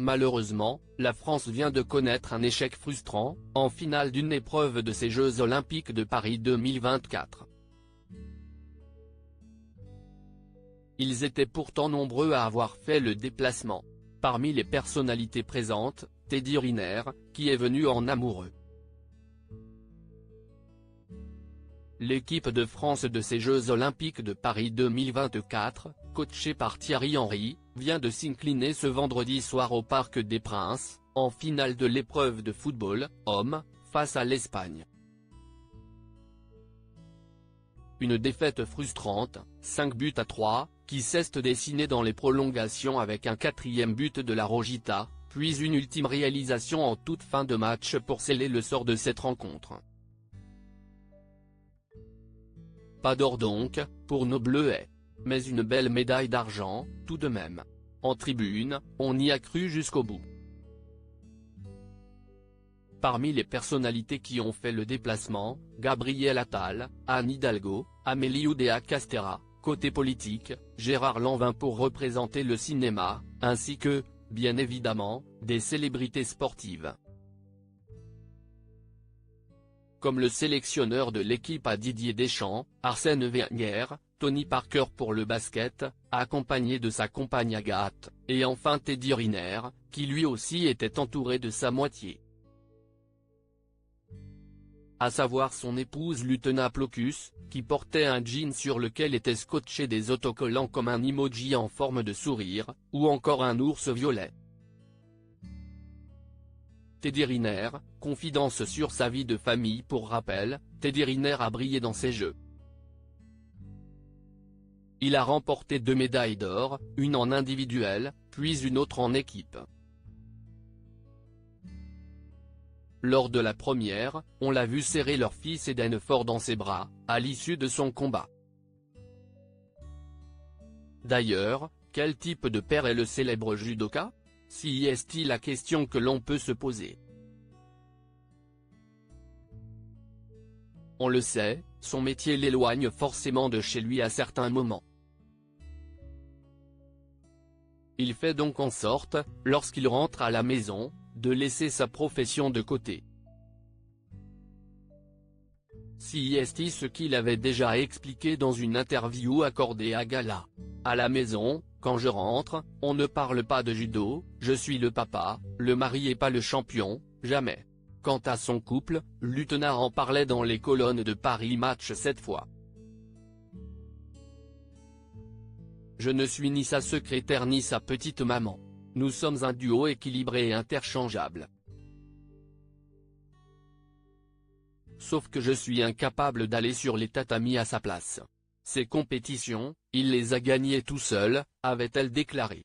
Malheureusement, la France vient de connaître un échec frustrant, en finale d'une épreuve de ces Jeux Olympiques de Paris 2024. Ils étaient pourtant nombreux à avoir fait le déplacement. Parmi les personnalités présentes, Teddy Riner, qui est venu en amoureux. L'équipe de France de ces Jeux Olympiques de Paris 2024, coachée par Thierry Henry, vient de s'incliner ce vendredi soir au Parc des Princes, en finale de l'épreuve de football, hommes, face à l'Espagne. Une défaite frustrante, 5-3, qui s'est dessinée dans les prolongations avec un 4e but de la Rojita, puis une ultime réalisation en toute fin de match pour sceller le sort de cette rencontre. Pas d'or donc, pour nos Bleuets. Mais une belle médaille d'argent, tout de même. En tribune, on y a cru jusqu'au bout. Parmi les personnalités qui ont fait le déplacement, Gabriel Attal, Anne Hidalgo, Amélie Oudéa Castéra, côté politique, Gérard Lanvin pour représenter le cinéma, ainsi que, bien évidemment, des célébrités sportives. Comme le sélectionneur de l'équipe à Didier Deschamps, Arsène Wenger, Tony Parker pour le basket, accompagné de sa compagne Agathe, et enfin Teddy Riner, qui lui aussi était entouré de sa moitié. À savoir son épouse Lutena Plocus, qui portait un jean sur lequel étaient scotchés des autocollants comme un emoji en forme de sourire, ou encore un ours violet. Teddy Riner, confidence sur sa vie de famille. Pour rappel, Teddy Riner a brillé dans ces Jeux. Il a remporté 2 médailles d'or, une en individuel, puis une autre en équipe. Lors de la première, on l'a vu serrer leur fils Eden fort dans ses bras, à l'issue de son combat. D'ailleurs, quel type de père est le célèbre judoka? Si est-il la question que l'on peut se poser. On le sait, son métier l'éloigne forcément de chez lui à certains moments. Il fait donc en sorte, lorsqu'il rentre à la maison, de laisser sa profession de côté. Si est ce qu'il avait déjà expliqué dans une interview accordée à Gala. À la maison, quand je rentre, on ne parle pas de judo, je suis le papa, le mari et pas le champion, jamais. Quant à son couple, Lutena en parlait dans les colonnes de Paris Match cette fois. Je ne suis ni sa secrétaire ni sa petite maman. Nous sommes un duo équilibré et interchangeable. Sauf que je suis incapable d'aller sur les tatamis à sa place. Ces compétitions, il les a gagnées tout seul, avait-elle déclaré.